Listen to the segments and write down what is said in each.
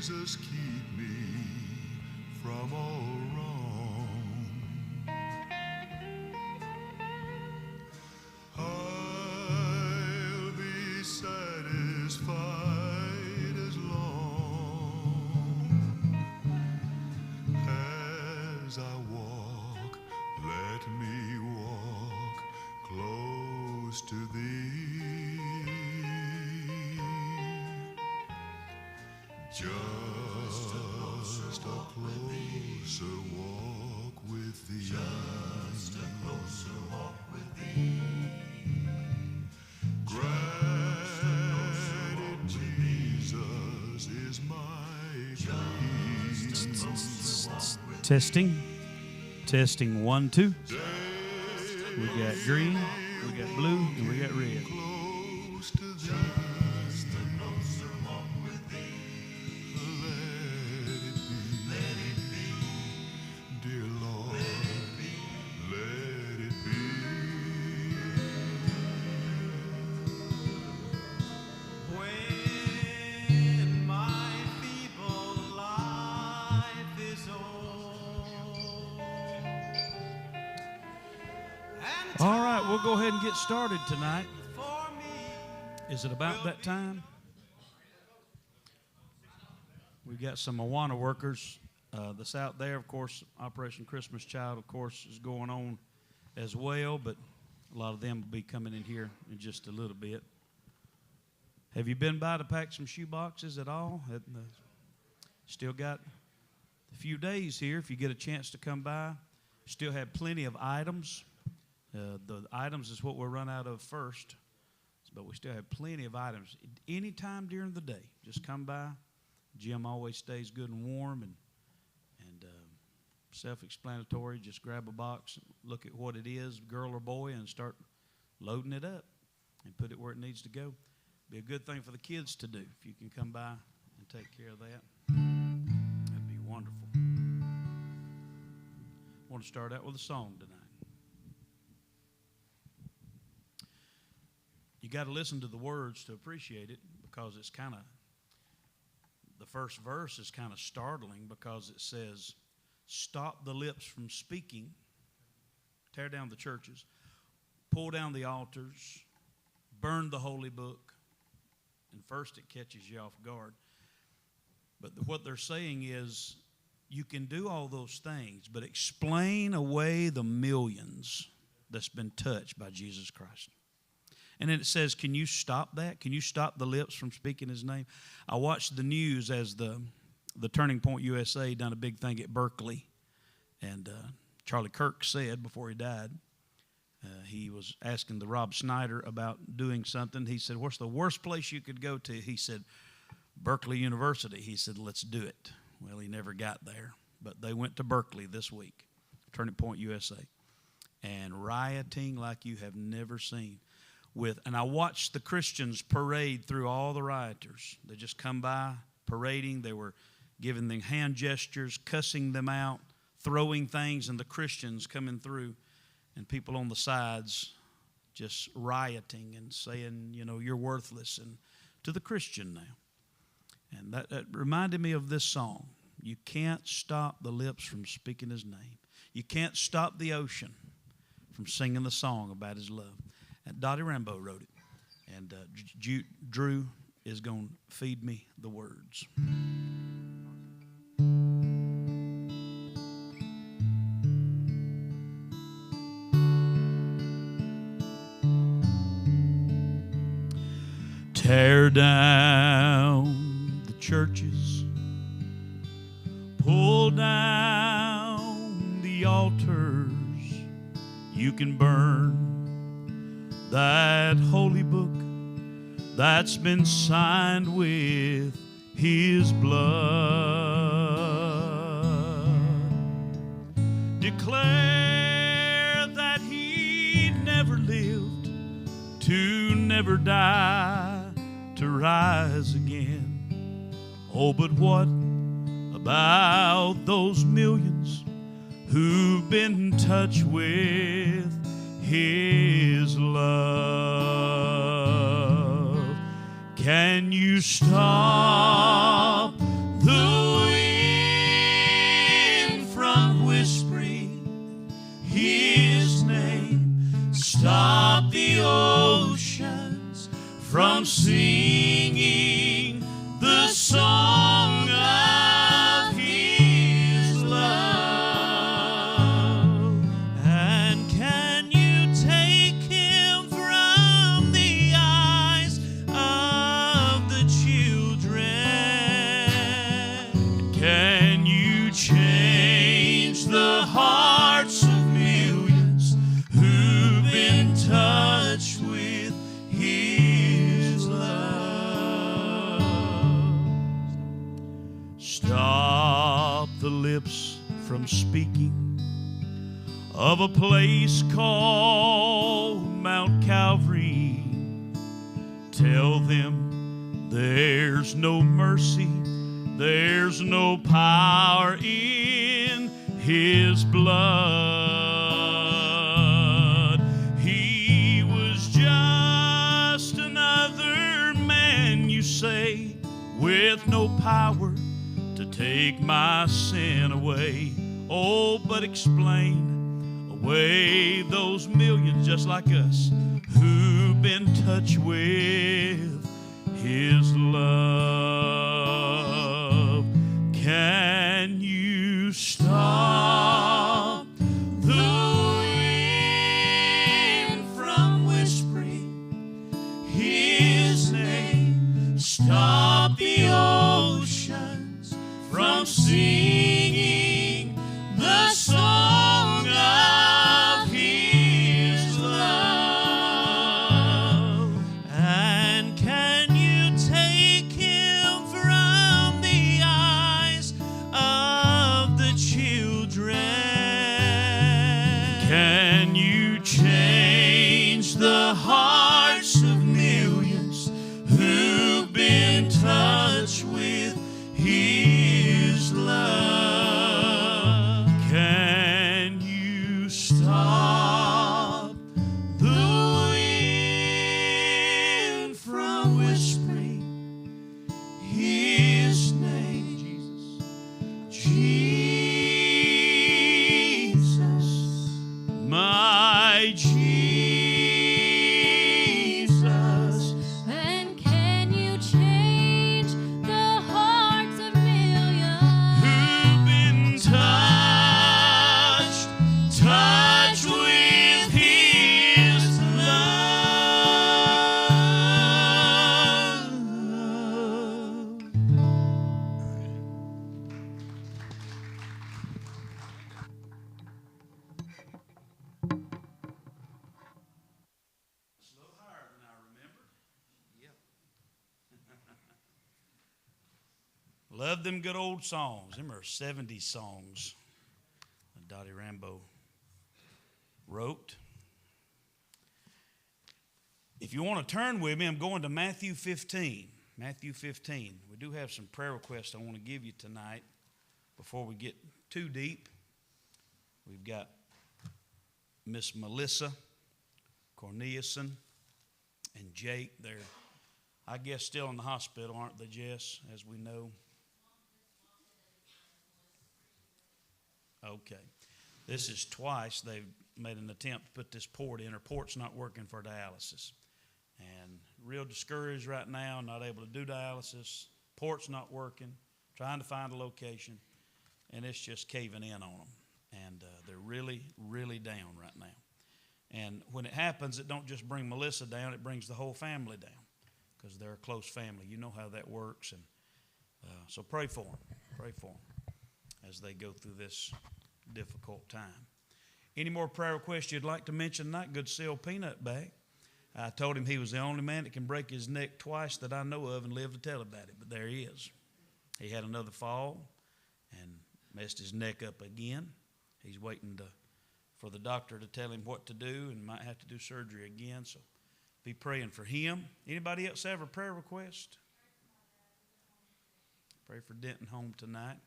Jesus, keep me from all wrong. I'll be satisfied as long as I walk. Let me walk close to Thee. Just a closer walk with Thee. Just a closer walk with Thee. Granted, Jesus is my creed. Testing 1, 2. We got green, we got blue, and we got red. Close to Thee. Just a closer walk with Thee. Let it be, dear Lord. Let it be. When my feeble life is old. All right, we'll go ahead and get started tonight. Is it about that time? We've got some Awana workers that's out there. Of course, Operation Christmas Child, of course, is going on as well, but a lot of them will be coming in here in just a little bit. Have you been by to pack some shoe boxes at all? Still got a few days here if you get a chance to come by. Still have plenty of items. The items is what we'll run out of first, but we still have plenty of items. Any time during the day, just come by. Gym always stays good and warm and self-explanatory. Just grab a box, look at what it is, girl or boy, and start loading it up and put it where it needs to go. Be a good thing for the kids to do. If you can come by and take care of that, that'd be wonderful. I want to start out with a song tonight. You got to listen to the words to appreciate it, because it's kind of, the first verse is kind of startling, because it says, stop the lips from speaking, tear down the churches, pull down the altars, burn the holy book. And first it catches you off guard. But what they're saying is, you can do all those things, but explain away the millions that's been touched by Jesus Christ. And then it says, can you stop that? Can you stop the lips from speaking His name? I watched the news as the Turning Point USA done a big thing at Berkeley. And Charlie Kirk said before he died, he was asking the Rob Snyder about doing something. He said, what's the worst place you could go to? He said, Berkeley University. He said, let's do it. Well, he never got there. But they went to Berkeley this week, Turning Point USA, and rioting like you have never seen. And I watched the Christians parade through all the rioters. They just come by parading. They were giving them hand gestures, cussing them out, throwing things, and the Christians coming through, and people on the sides just rioting and saying, you know, you're worthless, and to the Christian now. And that reminded me of this song. You can't stop the lips from speaking His name. You can't stop the ocean from singing the song about His love. And Dottie Rambo wrote it. And Drew is going to feed me the words. Tear down the churches, pull down the altars. You can burn that holy book that's been signed with His blood. Declare that He never lived to never die, to rise again. Oh, but what about those millions who've been touched with His love? Can you stop the Stop the lips from speaking of a place called Mount Calvary. Tell them there's no mercy, there's no power in His blood. He was just another man, you say, with no power to take my sin away. Oh, but explain away those millions just like us who've been touched with His love. Can you stop the wind from whispering His name? Stop the oceans from singing the song of His love. And can you take Him from the eyes of the children? Can you change the hearts of millions who've been touched with His love? Can you stop the wind from whispering His name? Jesus, my Jesus. And can you change the hearts of millions Who've been touched with His love? It's a little higher than I remembered. Yep. Love them good old songs. Them are 70s songs that Dottie Rambo wrote. If you want to turn with me, I'm going to Matthew 15. Matthew 15. We do have some prayer requests I want to give you tonight before we get too deep. We've got Miss Melissa Corneliuson and Jake. They're, I guess, still in the hospital, aren't they, Jess, as we know? Okay. This is twice they've made an attempt to put this port in. Her port's not working for dialysis. And real discouraged right now, not able to do dialysis. Port's not working, trying to find a location, and it's just caving in on them. And they're really, really down right now. And when it happens, it don't just bring Melissa down, it brings the whole family down because they're a close family. You know how that works. And so pray for them. Pray for them as they go through this difficult time. Any more prayer requests you'd like to mention tonight? Good to see old Peanut back. I told him he was the only man that can break his neck twice that I know of and live to tell about it. But there he is. He had another fall and messed his neck up again. He's waiting for the doctor to tell him what to do and might have to do surgery again. So be praying for him. Anybody else have a prayer request? Pray for Denton home tonight.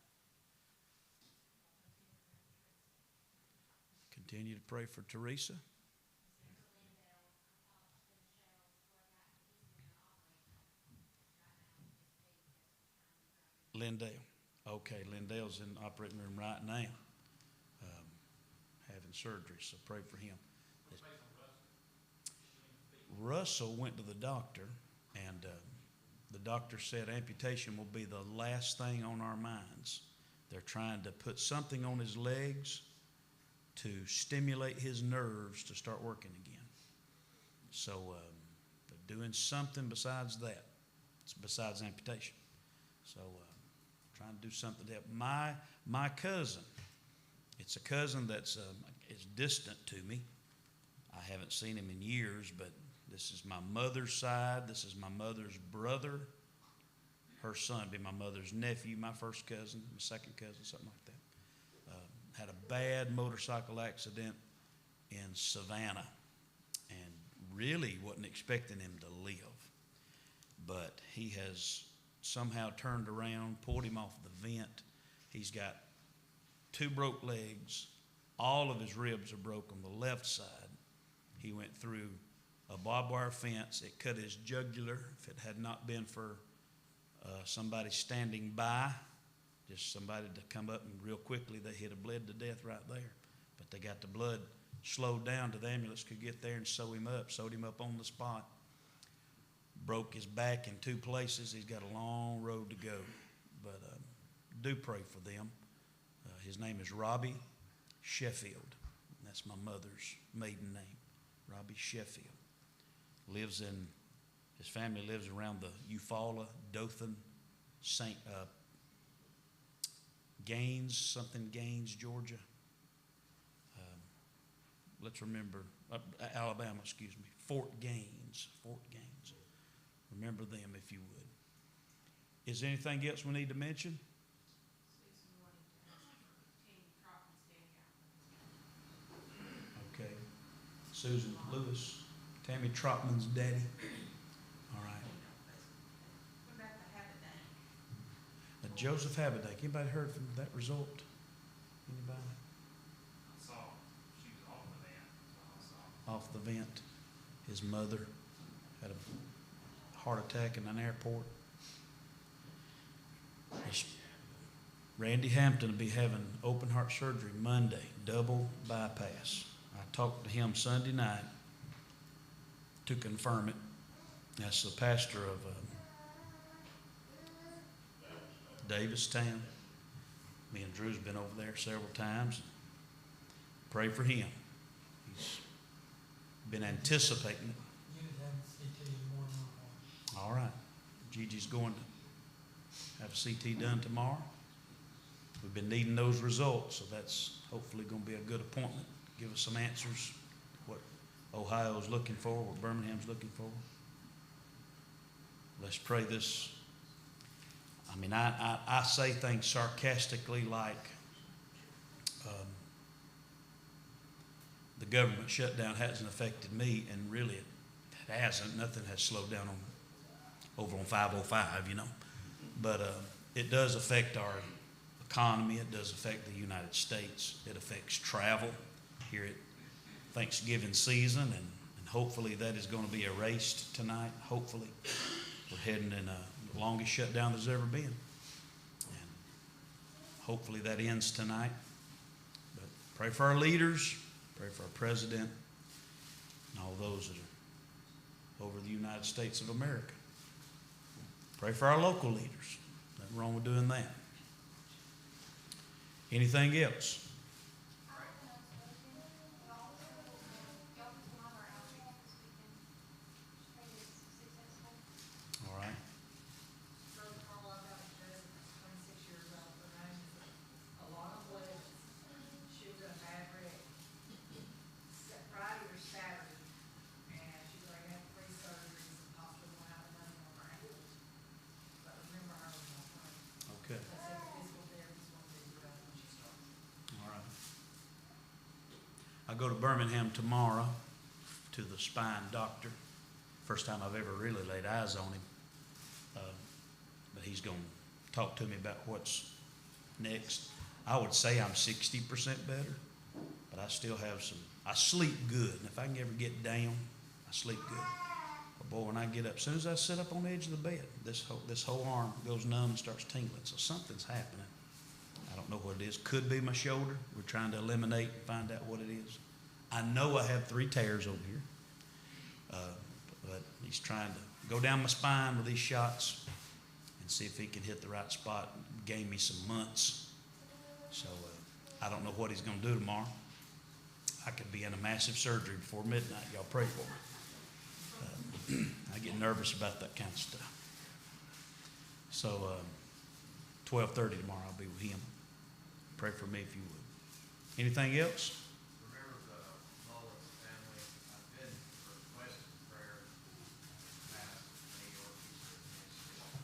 Continue to pray for Teresa. Lindale. Okay, Lindale's in the operating room right now, having surgery, so pray for him. Russell went to the doctor, and the doctor said amputation will be the last thing on our minds. They're trying to put something on his legs to stimulate his nerves to start working again. So they're doing something besides that, besides amputation. So trying to do something to help. My cousin, it's a cousin that's is distant to me. I haven't seen him in years, but this is my mother's side. This is my mother's brother. her son, be my mother's nephew, my first cousin, my second cousin, something like that. Had a bad motorcycle accident in Savannah and really wasn't expecting him to live. But he has somehow turned around, pulled him off the vent. He's got 2 broke legs. All of his ribs are broke on the left side. He went through a barbed wire fence. It cut his jugular. If it had not been for somebody standing by, just somebody to come up and real quickly, he'd have bled to death right there. But they got the blood slowed down to the ambulance could get there and sewed him up on the spot. Broke his back in 2 places. He's got a long road to go. But do pray for them. His name is Robbie Sheffield. That's my mother's maiden name, Robbie Sheffield. His family lives around the Eufaula, Dothan, Gaines, Georgia. Let's remember, Alabama, Fort Gaines. Remember them if you would. Is there anything else we need to mention? Okay. Susan Lewis, Tammy Trotman's daddy. All right. What about the Habedank? Joseph Habedank. Anybody heard from that result? Anybody? I saw she was off the van. So I saw. Off the vent. His mother had a heart attack in an airport. Randy Hampton will be having open heart surgery Monday, double bypass. I talked to him Sunday night to confirm it. That's the pastor of Davistown. Me and Drew's been over there several times. Pray for him. He's been anticipating it. All right. Gigi's going to have a CT done tomorrow. We've been needing those results, so that's hopefully going to be a good appointment. Give us some answers, what Ohio's looking for, what Birmingham's looking for. Let's pray this. I mean, I say things sarcastically like the government shutdown hasn't affected me, and really it hasn't. Nothing has slowed down over on 505, you know. But it does affect our economy. It does affect the United States. It affects travel here at Thanksgiving season, and hopefully that is going to be erased tonight. Hopefully. We're heading in the longest shutdown there's ever been. And hopefully that ends tonight. But pray for our leaders, pray for our president, and all those that are over the United States of America. Pray for our local leaders. Nothing wrong with doing that. Anything else? All right. She was in a bad wreck Friday or Saturday, and she's going to have 3 surgeries and possibly won't have money on her ankle. But remember her was my friend. Okay. I said the physical therapy's going to be rough when she starts. All right. I go to Birmingham tomorrow to the spine doctor. First time I've ever really laid eyes on him. But he's going to talk to me about what's next. I would say I'm 60% better, but I still have some. I sleep good, and if I can ever get down, I sleep good. But boy, when I get up, as soon as I sit up on the edge of the bed, this whole arm goes numb and starts tingling. So something's happening. I don't know what it is. Could be my shoulder. We're trying to eliminate and find out what it is. I know I have 3 tears over here, but he's trying to go down my spine with these shots and see if he can hit the right spot. Gave me some months. So I don't know what he's going to do tomorrow. I could be in a massive surgery before midnight. Y'all pray for me. I get nervous about that kind of stuff. So 12:30 tomorrow I'll be with him. Pray for me if you would. Anything else? Remember the Mullins family. I've been requesting prayer past New York Eastern Initiative.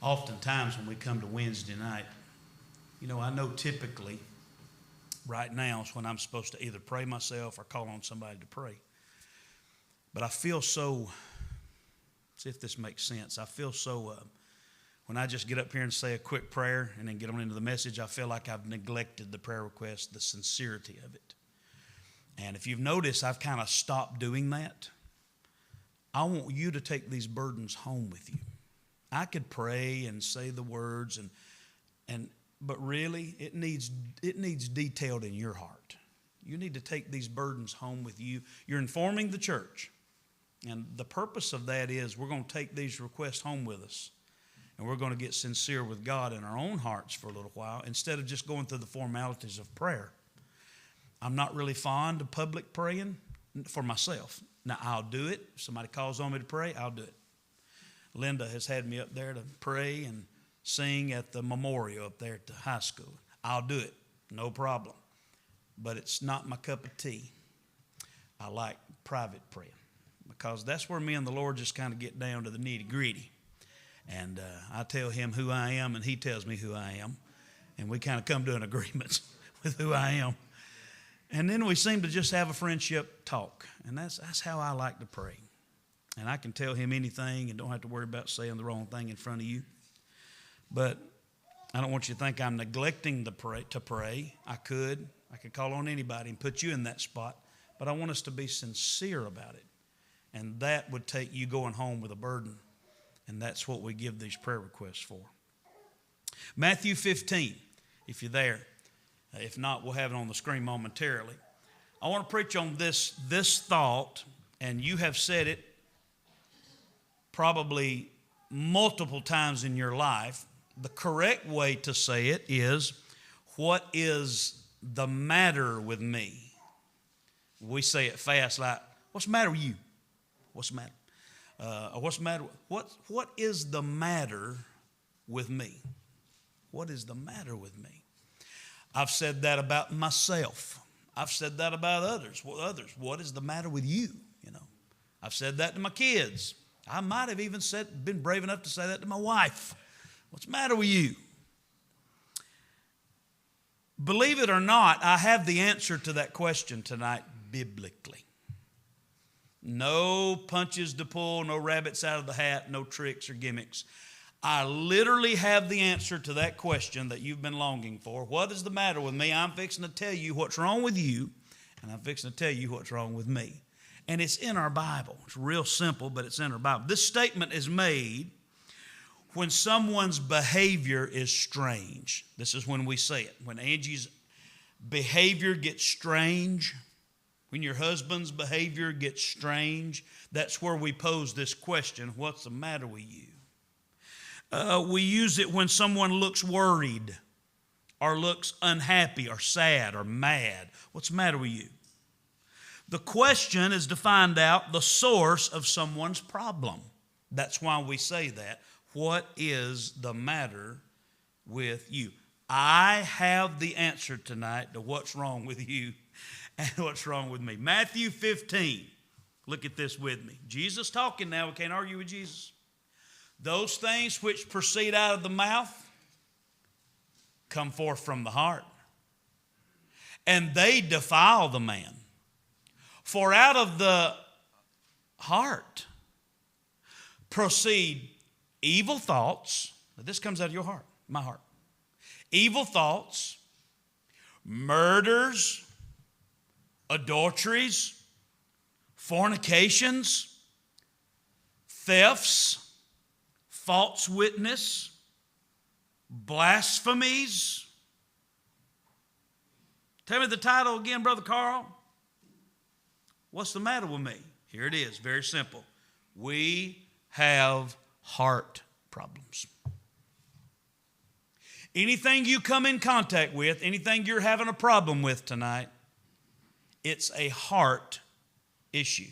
Oftentimes when we come to Wednesday night, you know, I know typically right now is when I'm supposed to either pray myself or call on somebody to pray. But I feel so, see if this makes sense, I feel so, when I just get up here and say a quick prayer and then get on into the message, I feel like I've neglected the prayer request, the sincerity of it. And if you've noticed, I've kind of stopped doing that. I want you to take these burdens home with you. I could pray and say the words, but really, it needs detailed in your heart. You need to take these burdens home with you. You're informing the church, and the purpose of that is we're going to take these requests home with us, and we're going to get sincere with God in our own hearts for a little while instead of just going through the formalities of prayer. I'm not really fond of public praying for myself. Now, I'll do it. If somebody calls on me to pray, I'll do it. Linda has had me up there to pray and sing at the memorial up there at the high school. I'll do it, no problem. But it's not my cup of tea. I like private prayer because that's where me and the Lord just kind of get down to the nitty-gritty. And I tell him who I am, and he tells me who I am. And we kind of come to an agreement with who I am. And then we seem to just have a friendship talk. And that's how I like to pray. And I can tell him anything and don't have to worry about saying the wrong thing in front of you. But I don't want you to think I'm neglecting to pray. I could call on anybody and put you in that spot. But I want us to be sincere about it. And that would take you going home with a burden. And that's what we give these prayer requests for. Matthew 15, if you're there. If not, we'll have it on the screen momentarily. I want to preach on this thought, and you have said it probably multiple times in your life. The correct way to say it is, what is the matter with me? We say it fast like, what's the matter with you? What's the matter? What's the matter? What is the matter with me? What is the matter with me? I've said that about myself. I've said that about others. What is the matter with you? You know, I've said that to my kids. I might have even been brave enough to say that to my wife. What's the matter with you? Believe it or not, I have the answer to that question tonight biblically. No punches to pull, no rabbits out of the hat, no tricks or gimmicks. I literally have the answer to that question that you've been longing for. What is the matter with me? I'm fixing to tell you what's wrong with you, and I'm fixing to tell you what's wrong with me. And it's in our Bible. It's real simple, but it's in our Bible. This statement is made when someone's behavior is strange. This is when we say it. When Angie's behavior gets strange, when your husband's behavior gets strange, that's where we pose this question, what's the matter with you? We use it when someone looks worried or looks unhappy or sad or mad. What's the matter with you? The question is to find out the source of someone's problem. That's why we say that. What is the matter with you? I have the answer tonight to what's wrong with you and what's wrong with me. Matthew 15. Look at this with me. Jesus talking now. We can't argue with Jesus. Those things which proceed out of the mouth come forth from the heart, and they defile the man. For out of the heart proceed evil thoughts. Now this comes out of your heart, my heart. Evil thoughts, murders, adulteries, fornications, thefts, false witness, blasphemies. Tell me the title again, Brother Carl. What's the matter with me? Here it is, very simple. We have heart problems. Anything you come in contact with, anything you're having a problem with tonight, it's a heart issue.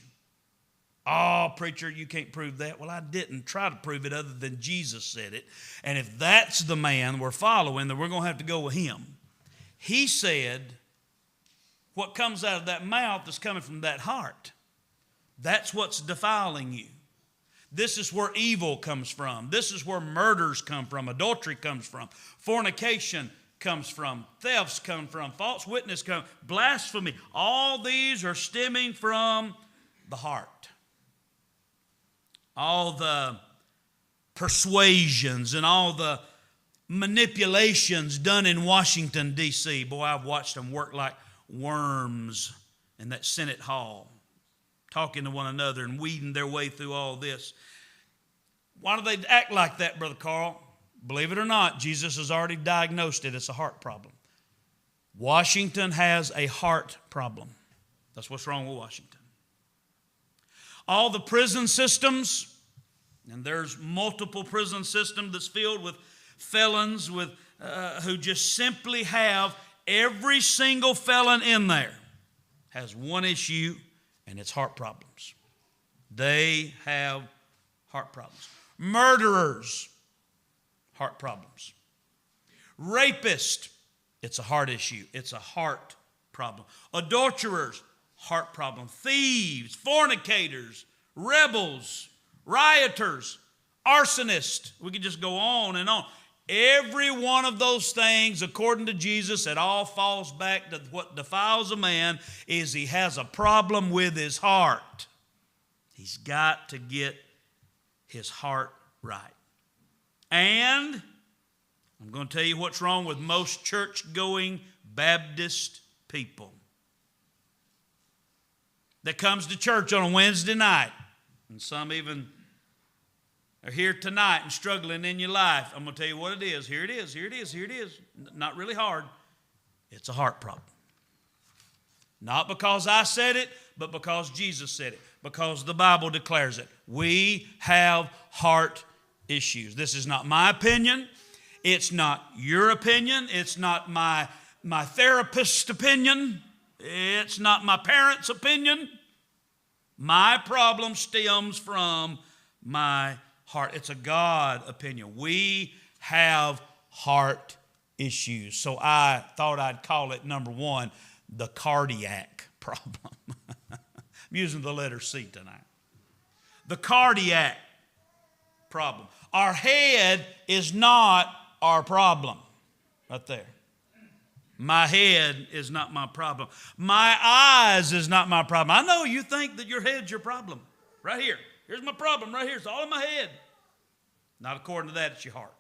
Oh, preacher, you can't prove that. Well, I didn't try to prove it other than Jesus said it. And if that's the man we're following, then we're going to have to go with him. He said, what comes out of that mouth is coming from that heart. That's what's defiling you. This is where evil comes from. This is where murders come from, adultery comes from, fornication comes from, thefts come from, false witness comes, blasphemy. All these are stemming from the heart. All the persuasions and all the manipulations done in Washington, D.C. Boy, I've watched them work like worms in that Senate hall, talking to one another and weeding their way through all this. Why do they act like that, Brother Carl? Believe it or not, Jesus has already diagnosed it. It's a heart problem. Washington has a heart problem. That's what's wrong with Washington. All the prison systems, and there's multiple prison systems that's filled with felons who just simply have every single felon in there has one issue, and it's heart problems. They have heart problems. Murderers, heart problems. Rapists, it's a heart issue. It's a heart problem. Adulterers, heart problem. Thieves, fornicators, rebels, rioters, arsonists. We could just go on and on. Every one of those things, according to Jesus, it all falls back to what defiles a man is he has a problem with his heart. He's got to get his heart right. And I'm going to tell you what's wrong with most church-going Baptist people that comes to church on a Wednesday night, and some even are here tonight and struggling in your life. I'm going to tell you what it is. Here it is, here it is, here it is. Not really hard. It's a heart problem. Not because I said it, but because Jesus said it. Because the Bible declares it. We have heart issues. This is not my opinion. It's not your opinion. It's not my therapist's opinion. It's not my parents' opinion. My problem stems from my heart. It's a God opinion. We have heart issues. So I thought I'd call it, number one, the cardiac problem. I'm using the letter C tonight. The cardiac problem. Our head is not our problem. Right there. My head is not my problem. My eyes is not my problem. I know you think that your head's your problem. Right here. Here's my problem right here. It's all in my head. Not according to that, it's your heart.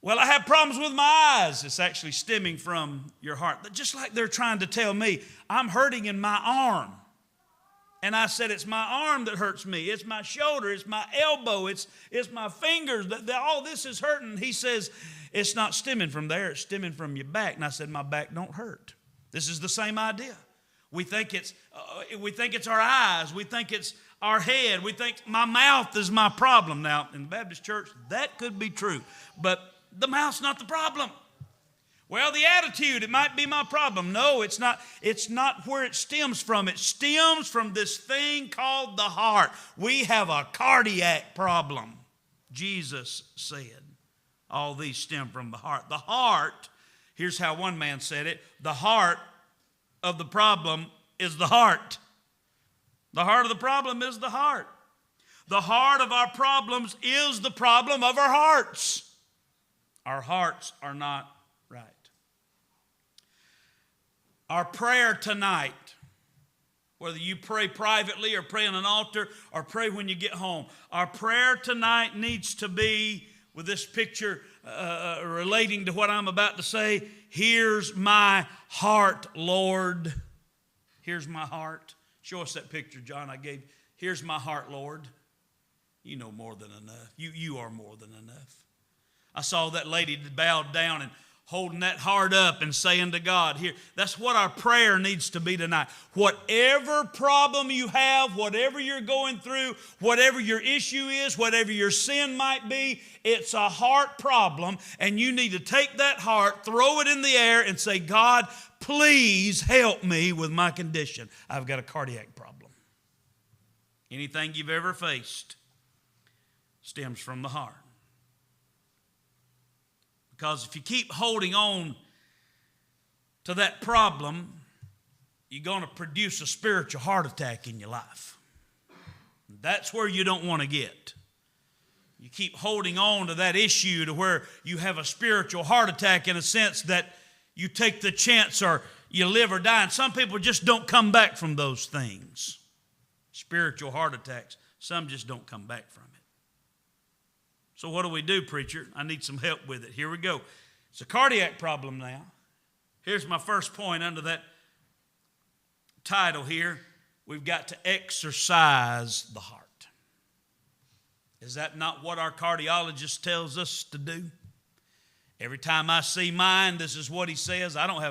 Well, I have problems with my eyes. It's actually stemming from your heart. Just like they're trying to tell me, I'm hurting in my arm. And I said, it's my arm that hurts me. It's my shoulder. It's my elbow. It's my fingers. All this is hurting. He says, it's not stemming from there. It's stemming from your back. And I said, my back don't hurt. This is the same idea. We think it's our eyes. We think it's our head. We think my mouth is my problem. Now, in the Baptist church, that could be true. But the mouth's not the problem. Well, the attitude, it might be my problem. No, it's not. It's not where it stems from. It stems from this thing called the heart. We have a cardiac problem. Jesus said all these stem from the heart. The heart, here's how one man said it, the heart of the problem is the heart. The heart of the problem is the heart. The heart of our problems is the problem of our hearts. Our hearts are not right. Our prayer tonight, whether you pray privately or pray on an altar or pray when you get home, our prayer tonight needs to be, with this picture relating to what I'm about to say, here's my heart, Lord. Here's my heart. Show us that picture, John, I gave. Here's my heart, Lord. You know more than enough. You are more than enough. I saw that lady bowed down and holding that heart up and saying to God, here, that's what our prayer needs to be tonight. Whatever problem you have, whatever you're going through, whatever your issue is, whatever your sin might be, it's a heart problem, and you need to take that heart, throw it in the air, and say, God, please help me with my condition. I've got a cardiac problem. Anything you've ever faced stems from the heart. Because if you keep holding on to that problem, you're going to produce a spiritual heart attack in your life. That's where you don't want to get. You keep holding on to that issue to where you have a spiritual heart attack in a sense that you take the chance or you live or die. And some people just don't come back from those things. Spiritual heart attacks. Some just don't come back from it. So what do we do, preacher? I need some help with it. Here we go. It's a cardiac problem now. Here's my first point under that title here. We've got to exercise the heart. Is that not what our cardiologist tells us to do? Every time I see mine, this is what he says. I don't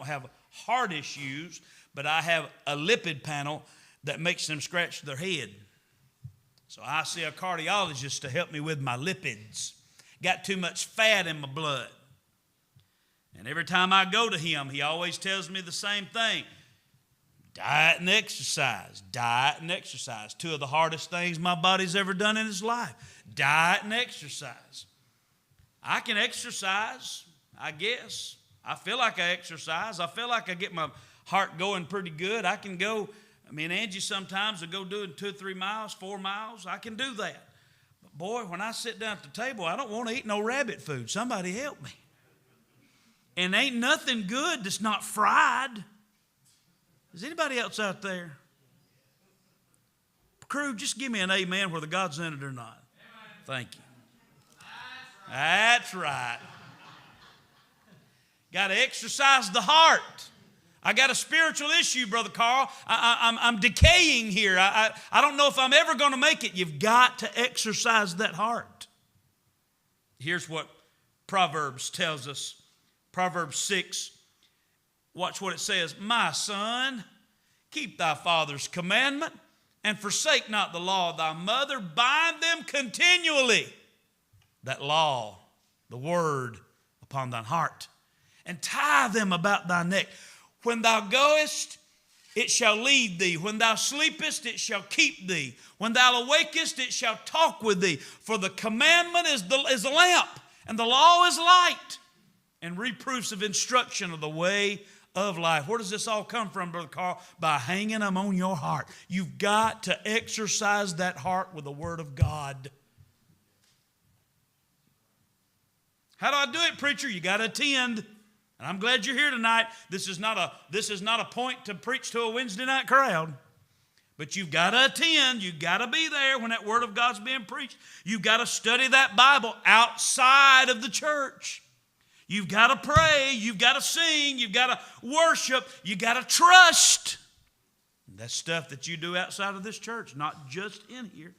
have heart issues, but I have a lipid panel that makes them scratch their head. So I see a cardiologist to help me with my lipids. Got too much fat in my blood. And every time I go to him, he always tells me the same thing. Diet and exercise. Diet and exercise. Two of the hardest things my body's ever done in its life. Diet and exercise. I can exercise, I guess. I feel like I exercise. I feel like I get my heart going pretty good. I can go, me and Angie sometimes will go doing 2 or 3 miles, 4 miles. I can do that. But boy, when I sit down at the table, I don't want to eat no rabbit food. Somebody help me. And ain't nothing good that's not fried. Is anybody else out there? Crew, just give me an amen whether God's in it or not. Thank you. That's right. Got to exercise the heart. I got a spiritual issue, Brother Carl. I'm decaying here. I don't know if I'm ever going to make it. You've got to exercise that heart. Here's what Proverbs tells us. Proverbs 6. Watch what it says. My son, keep thy father's commandment and forsake not the law of thy mother. Bind them continually. That law, the word, upon thine heart. And tie them about thy neck. When thou goest, it shall lead thee. When thou sleepest, it shall keep thee. When thou awakest, it shall talk with thee. For the commandment is a lamp, and the law is light, and reproofs of instruction of the way of life. Where does this all come from, Brother Carl? By hanging them on your heart. You've got to exercise that heart with the Word of God. How do I do it, preacher? You got to attend. And I'm glad you're here tonight. This is not a point to preach to a Wednesday night crowd. But you've got to attend. You've got to be there when that Word of God's being preached. You've got to study that Bible outside of the church. You've got to pray. You've got to sing. You've got to worship. You've got to trust. That's stuff that you do outside of this church, not just in here.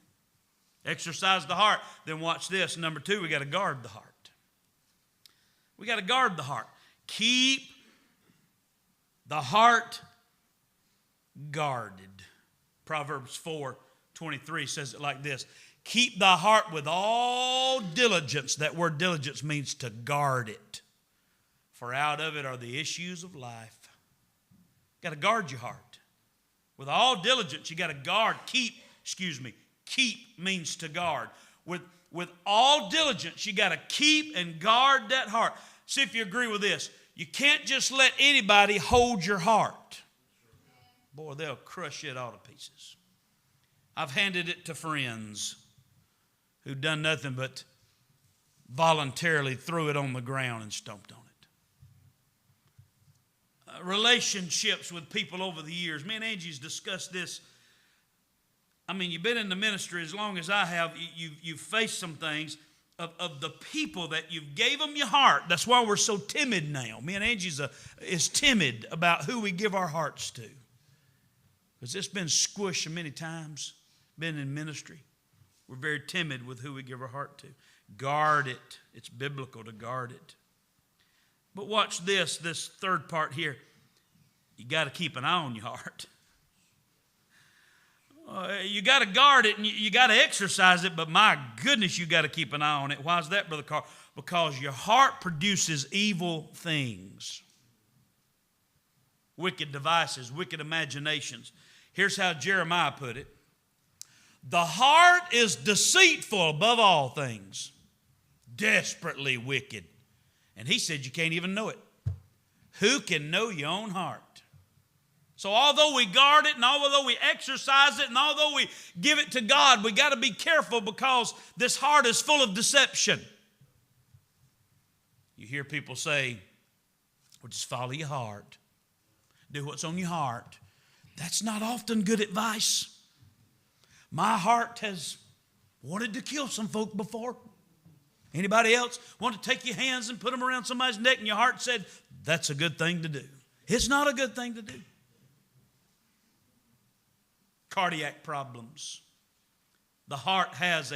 Exercise the heart. Then watch this. Number 2, we got to guard the heart. We got to guard the heart. Keep the heart guarded. Proverbs 4:23 says it like this. Keep thy heart with all diligence. That word diligence means to guard it. For out of it are the issues of life. Got to guard your heart. With all diligence, you got to guard. Keep means to guard. With all diligence, you got to keep and guard that heart. See if you agree with this. You can't just let anybody hold your heart. Boy, they'll crush it all to pieces. I've handed it to friends who've done nothing but voluntarily threw it on the ground and stomped on it. Relationships with people over the years. Me and Angie's discussed this. I mean, you've been in the ministry as long as I have. You've faced some things of the people that you've gave them your heart. That's why we're so timid now. Me and Angie's is timid about who we give our hearts to. Because it's been squished many times. Been in ministry. We're very timid with who we give our heart to. Guard it. It's biblical to guard it. But watch this third part here. You got to keep an eye on your heart. You got to guard it and you got to exercise it, but my goodness, you got to keep an eye on it. Why is that, Brother Carl? Because your heart produces evil things. Wicked devices, wicked imaginations. Here's how Jeremiah put it. The heart is deceitful above all things, desperately wicked. And he said you can't even know it. Who can know your own heart? So although we guard it and although we exercise it and although we give it to God, we got to be careful because this heart is full of deception. You hear people say, well, just follow your heart. Do what's on your heart. That's not often good advice. My heart has wanted to kill some folk before. Anybody else want to take your hands and put them around somebody's neck and your heart said, that's a good thing to do. It's not a good thing to do. Cardiac problems. The heart has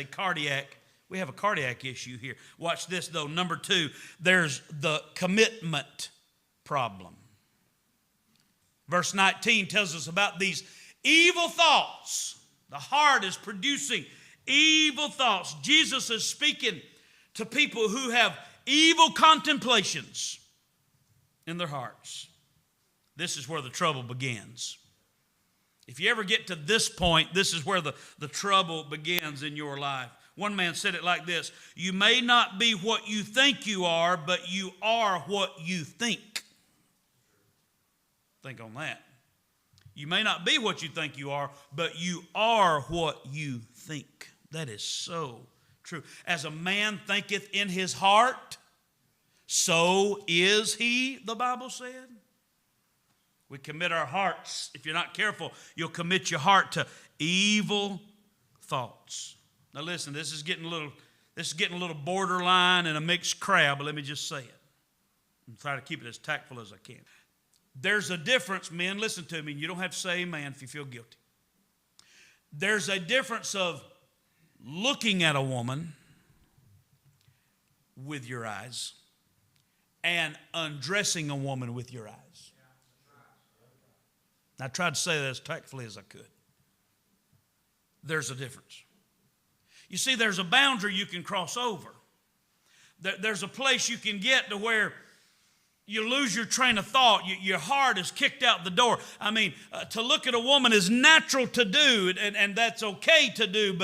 we have a cardiac issue here. Watch this though. Number 2, there's the commitment problem. Verse 19 tells us about these evil thoughts. The heart is producing evil thoughts. Jesus is speaking to people who have evil contemplations in their hearts. This is where the trouble begins. If you ever get to this point, this is where the trouble begins in your life. One man said it like this: you may not be what you think you are, but you are what you think. Think on that. You may not be what you think you are, but you are what you think. That is so true. As a man thinketh in his heart, so is he, the Bible said. We commit our hearts. If you're not careful, you'll commit your heart to evil thoughts. Now listen, this is getting a little borderline and a mixed crowd, but let me just say it. I'm trying to keep it as tactful as I can. There's a difference, men, listen to me. You don't have to say amen if you feel guilty. There's a difference of looking at a woman with your eyes and undressing a woman with your eyes. I tried to say that as tactfully as I could. There's a difference. You see, there's a boundary you can cross over. There's a place you can get to where you lose your train of thought. Your heart is kicked out the door. I mean, to look at a woman is natural to do, and that's okay to do.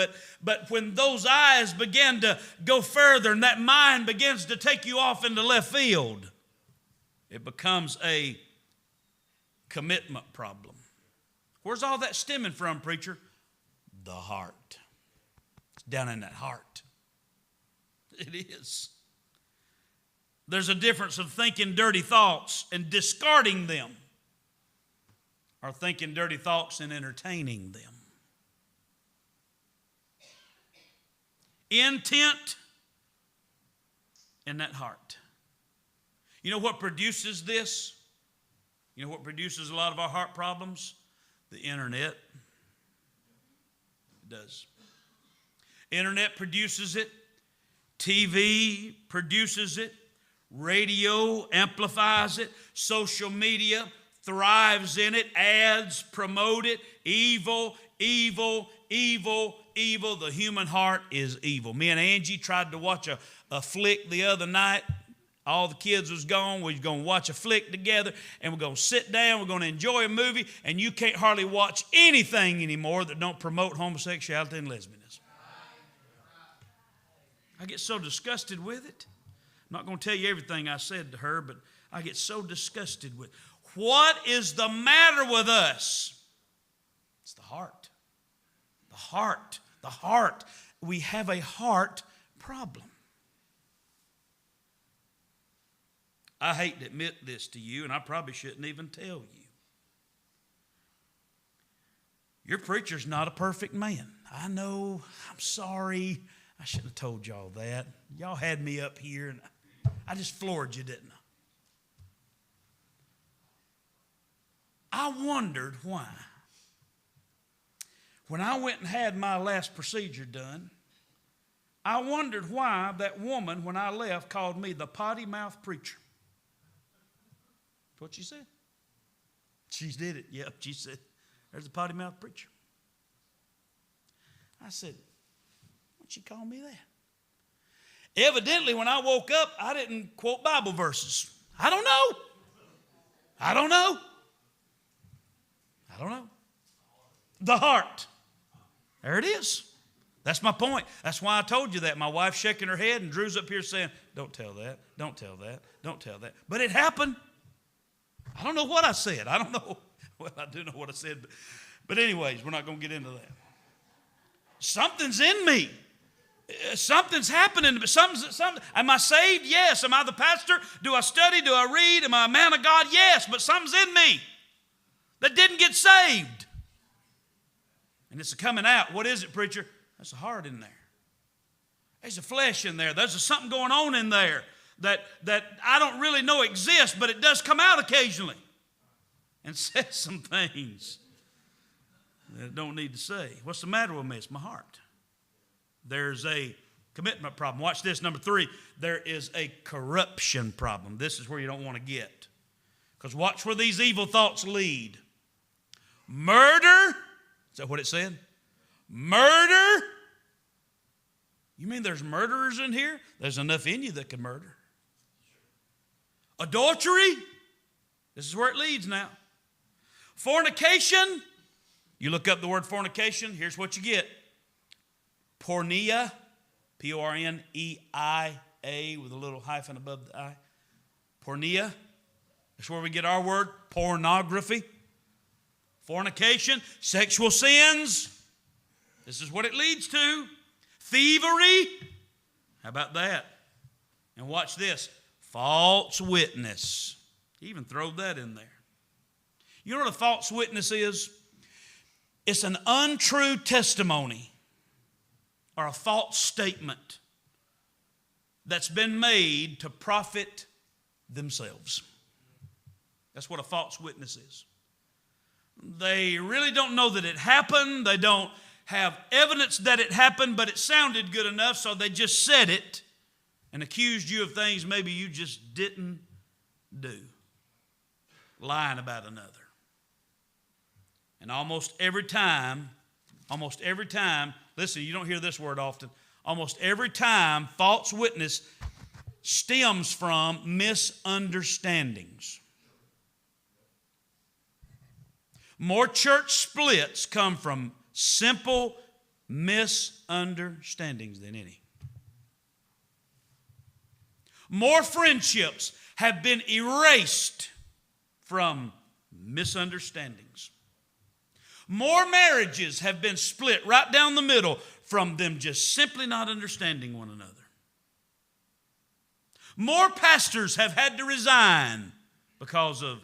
But when those eyes begin to go further and that mind begins to take you off into left field, it becomes a commitment problem. Where's all that stemming from, preacher? The heart. It's down in that heart. It is. There's a difference of thinking dirty thoughts and discarding them, or thinking dirty thoughts and entertaining them. Intent in that heart. You know what produces this? You know what produces a lot of our heart problems? The internet. It does. Internet produces it. TV produces it. Radio amplifies it. Social media thrives in it. Ads promote it. Evil, evil, evil, evil. The human heart is evil. Me and Angie tried to watch a flick the other night. All the kids was gone. We was going to watch a flick together, and we're going to sit down. We're going to enjoy a movie, and you can't hardly watch anything anymore that don't promote homosexuality and lesbianism. I get so disgusted with it. I'm not going to tell you everything I said to her, but I get so disgusted with it. What is the matter with us? It's the heart. The heart. The heart. We have a heart problem. I hate to admit this to you, and I probably shouldn't even tell you. Your preacher's not a perfect man. I know. I'm sorry. I shouldn't have told y'all that. Y'all had me up here, and I just floored you, didn't I? I wondered why. When I went and had my last procedure done, I wondered why that woman, when I left, called me the potty mouth preacher. That's what she said. She did it. Yep, she said, there's a potty mouth preacher. I said, what'd she call me that? Evidently, when I woke up, I didn't quote Bible verses. I don't know. I don't know. I don't know. The heart. There it is. That's my point. That's why I told you that. My wife's shaking her head, and Drew's up here saying, don't tell that, don't tell that, don't tell that. But it happened. I don't know what I said. I don't know. Well, I do know what I said, but anyways, we're not going to get into that. Something's in me. Something's happening. Something. Am I saved? Yes. Am I the pastor? Do I study? Do I read? Am I a man of God? Yes. But something's in me that didn't get saved. And it's coming out. What is it, preacher? There's a heart in there. There's a flesh in there. There's something going on in there that I don't really know exists, but it does come out occasionally and says some things that it don't need to say. What's the matter with me? It's my heart. There's a commitment problem. Watch this, number 3. There is a corruption problem. This is where you don't want to get. Because watch where these evil thoughts lead. Murder. Is that what it said? Murder. You mean there's murderers in here? There's enough in you that can murder. Adultery. This is where it leads now. Fornication. You look up the word fornication. Here's what you get. Porneia. Porneia with a little hyphen above the I. Porneia. That's where we get our word. Pornography. Fornication. Sexual sins. This is what it leads to. Thievery. How about that? And watch this. False witness. He even throw that in there. You know what a false witness is? It's an untrue testimony or a false statement that's been made to profit themselves. That's what a false witness is. They really don't know that it happened. They don't have evidence that it happened, but it sounded good enough, so they just said it and accused you of things maybe you just didn't do. Lying about another. And almost every time, listen, you don't hear this word often. Almost every time, false witness stems from misunderstandings. More church splits come from simple misunderstandings than any. More friendships have been erased from misunderstandings. More marriages have been split right down the middle from them just simply not understanding one another. More pastors have had to resign because of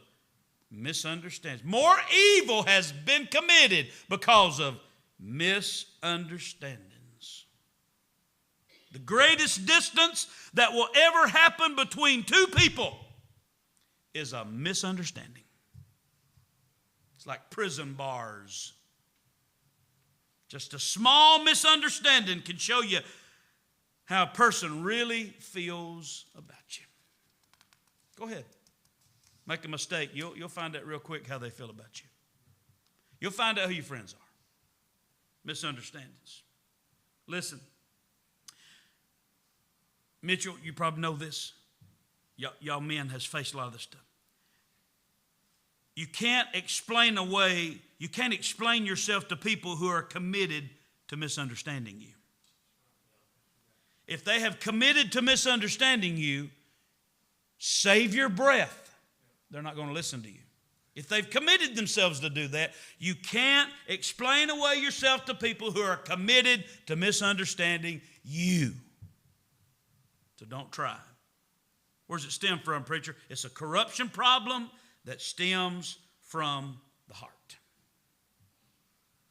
misunderstandings. More evil has been committed because of misunderstandings. The greatest distance that will ever happen between two people is a misunderstanding. It's like prison bars. Just a small misunderstanding can show you how a person really feels about you. Go ahead. Make a mistake. You'll find out real quick how they feel about you. You'll find out who your friends are. Misunderstandings. Listen. Mitchell, you probably know this. Y'all men has faced a lot of this stuff. You can't explain yourself to people who are committed to misunderstanding you. If they have committed to misunderstanding you, save your breath. They're not going to listen to you. If they've committed themselves to do that, you can't explain away yourself to people who are committed to misunderstanding you. So don't try. Where does it stem from, preacher? It's a corruption problem that stems from the heart.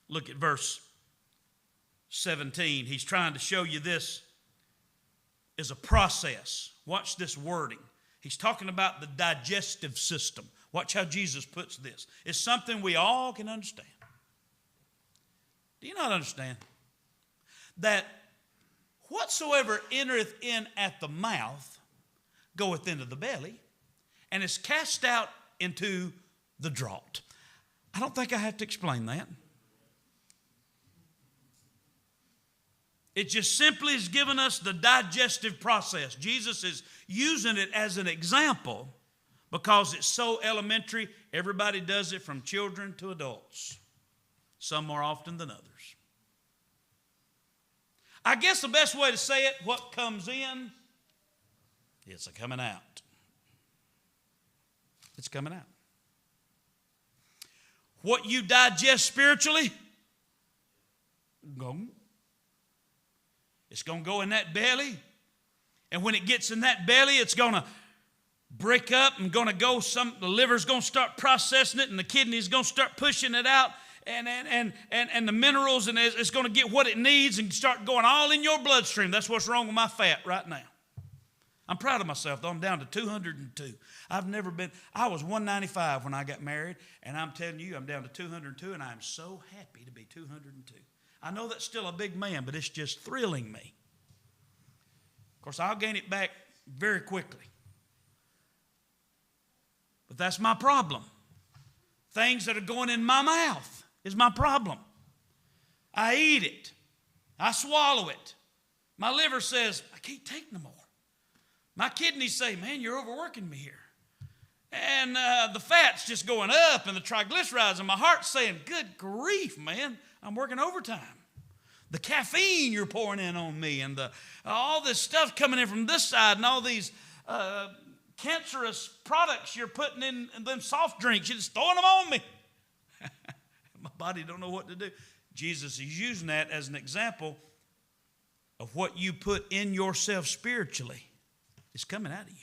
Look at verse 17. He's trying to show you this is a process. Watch this wording. He's talking about the digestive system. Watch how Jesus puts this. It's something we all can understand. Do you not understand that whatsoever entereth in at the mouth goeth into the belly and is cast out into the draught? I don't think I have to explain that. It just simply is giving us the digestive process. Jesus is using it as an example because it's so elementary. Everybody does it from children to adults, some more often than others. I guess the best way to say it, what comes in, it's a coming out. It's coming out. what you digest spiritually, it's going to go in that belly. And when it gets in that belly, it's going to break up and going to go, the liver's going to start processing it and the kidney's going to start pushing it out and the minerals, and it's going to get what it needs and start going all in your bloodstream. That's what's wrong with my fat right now. I'm proud of myself, though. I'm down to 202. I was 195 when I got married, and I'm telling you, I'm down to 202, and I'm so happy to be 202. I know that's still a big man, but it's just thrilling me. Of course, I'll gain it back very quickly. But that's my problem. Things that are going in my mouth is my problem. I eat it. I swallow it. My liver says, I can't take no more. My kidneys say, man, you're overworking me here. And the fat's just going up and the triglycerides, and my heart's saying, good grief, man, I'm working overtime. The caffeine you're pouring in on me, and all this stuff coming in from this side, and all these cancerous products you're putting in them soft drinks, you're just throwing them on me. My body don't know what to do. Jesus is using that as an example of what you put in yourself spiritually. It's coming out of you.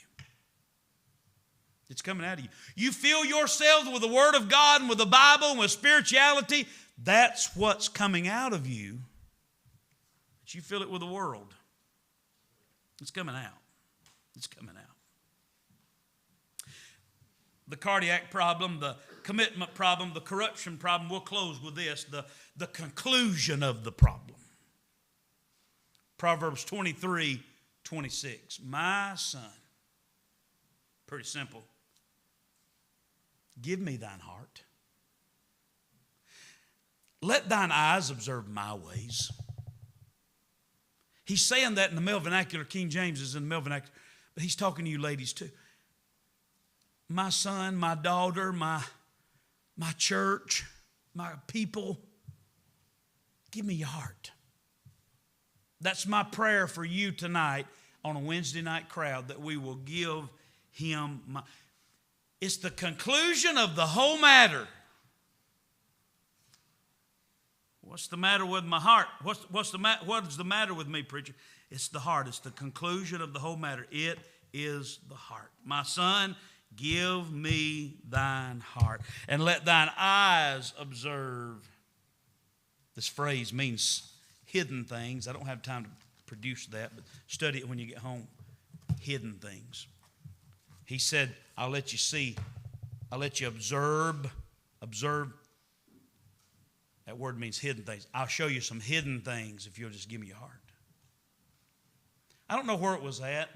It's coming out of you. You fill yourselves with the Word of God and with the Bible and with spirituality. That's what's coming out of you. But you fill it with the world. It's coming out. It's coming out. The cardiac problem, the commitment problem, the corruption problem. We'll close with this, the conclusion of the problem. Proverbs 23:26. My son, pretty simple. Give me thine heart. Let thine eyes observe my ways. He's saying that in the male vernacular. King James is in the male vernacular. But he's talking to you ladies too. My son, my daughter, my church, my people, give me your heart. That's my prayer for you tonight on a Wednesday night crowd, that we will give him it's the conclusion of the whole matter. What's the matter with my heart? What is the matter with me, preacher? It's the heart. It's the conclusion of the whole matter. It is the heart. My son, give me thine heart, and let thine eyes observe. This phrase means hidden things. I don't have time to produce that, but study it when you get home. Hidden things. He said, I'll let you see. I'll let you observe. Observe. That word means hidden things. I'll show you some hidden things if you'll just give me your heart. I don't know where it was at.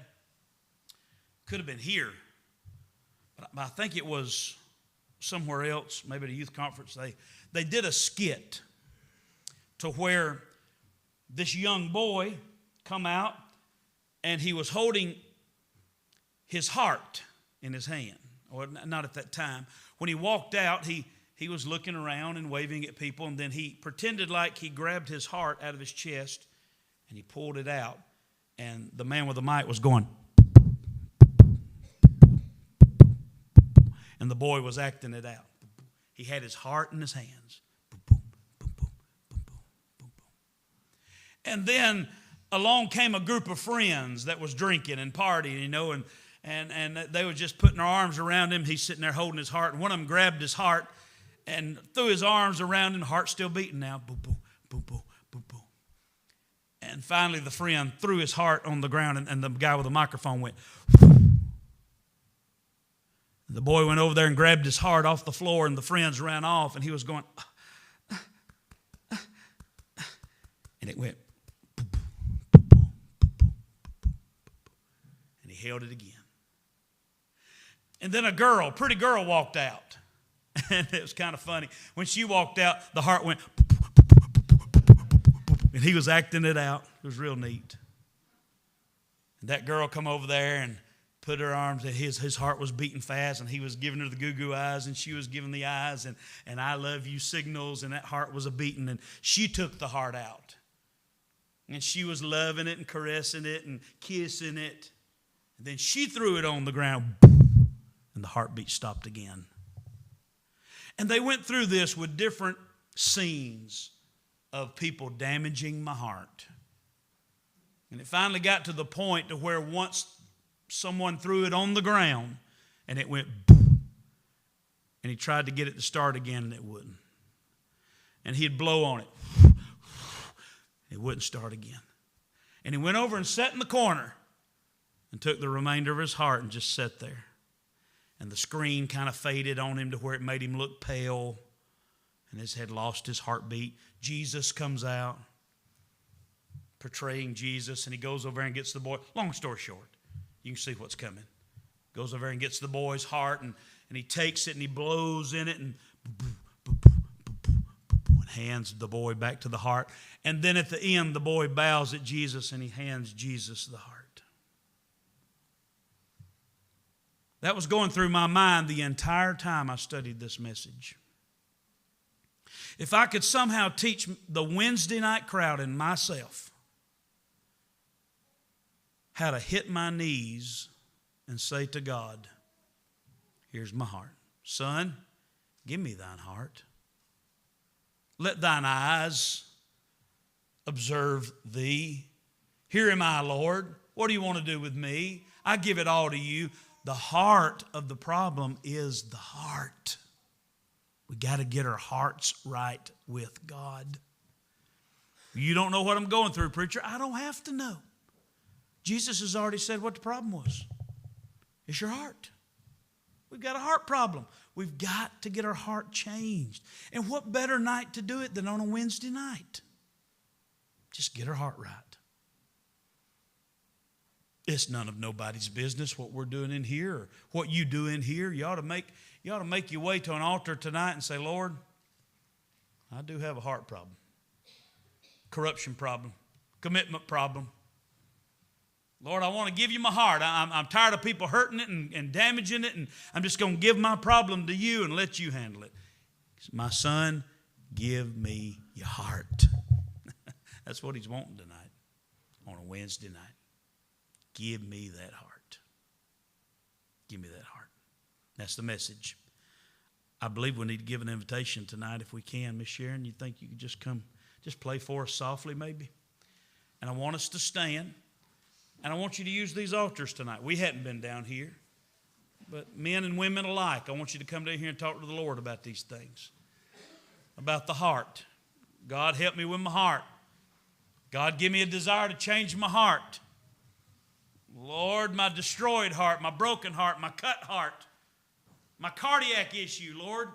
Could have been here. But I think it was somewhere else, maybe at a youth conference. They did a skit to where this young boy come out and he was holding his heart in his hand. Or not at that time. When he walked out, he was looking around and waving at people, and then he pretended like he grabbed his heart out of his chest and he pulled it out. And the man with the mic was going, and the boy was acting it out. He had his heart in his hands. And then along came a group of friends that was drinking and partying, and they were just putting their arms around him. He's sitting there holding his heart, and one of them grabbed his heart and threw his arms around him. The heart's still beating now. Boom, boom, boom, boom, boom, boom. And finally the friend threw his heart on the ground, and the guy with the microphone went. The boy went over there and grabbed his heart off the floor, and the friends ran off, and he was going, and it went, and he held it again. And then a girl, pretty girl, walked out. And it was kind of funny. When she walked out, the heart went, and he was acting it out. It was real neat. And that girl come over there and put her arms, and his heart was beating fast, and he was giving her the goo-goo eyes, and she was giving the eyes, and I love you signals, and that heart was a-beating, and she took the heart out. And she was loving it and caressing it and kissing it. And then she threw it on the ground, and the heartbeat stopped again. And they went through this with different scenes of people damaging my heart. And it finally got to the point to where once someone threw it on the ground and it went boom. And he tried to get it to start again and it wouldn't. And he'd blow on it. It wouldn't start again. And he went over and sat in the corner and took the remainder of his heart and just sat there. And the screen kind of faded on him to where it made him look pale. And his head lost his heartbeat. Jesus comes out, portraying Jesus, and he goes over and gets the boy. Long story short, you can see what's coming. Goes over and gets the boy's heart, and he takes it and he blows in it and hands the boy back to the heart. And then at the end, the boy bows at Jesus and he hands Jesus the heart. That was going through my mind the entire time I studied this message. If I could somehow teach the Wednesday night crowd and myself how to hit my knees and say to God, here's my heart. Son, give me thine heart. Let thine eyes observe thee. Here am I, Lord. What do you want to do with me? I give it all to you. The heart of the problem is the heart. We got to get our hearts right with God. You don't know what I'm going through, preacher. I don't have to know. Jesus has already said what the problem was. It's your heart. We've got a heart problem. We've got to get our heart changed. And what better night to do it than on a Wednesday night? Just get our heart right. It's none of nobody's business what we're doing in here or what you do in here. You ought to make your way to an altar tonight and say, Lord, I do have a heart problem, corruption problem, commitment problem. Lord, I want to give you my heart. I'm tired of people hurting it and damaging it, and I'm just going to give my problem to you and let you handle it. My son, give me your heart. That's what he's wanting tonight on a Wednesday night. Give me that heart. Give me that heart. That's the message. I believe we need to give an invitation tonight if we can. Miss Sharon, you think you could just come, just play for us softly maybe? And I want us to stand. And I want you to use these altars tonight. We hadn't been down here. But men and women alike, I want you to come down here and talk to the Lord about these things. About the heart. God, help me with my heart. God, give me a desire to change my heart. Lord, my destroyed heart, my broken heart, my cut heart, my cardiac issue, Lord,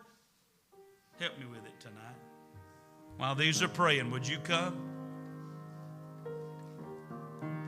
help me with it tonight. While these are praying, would you come?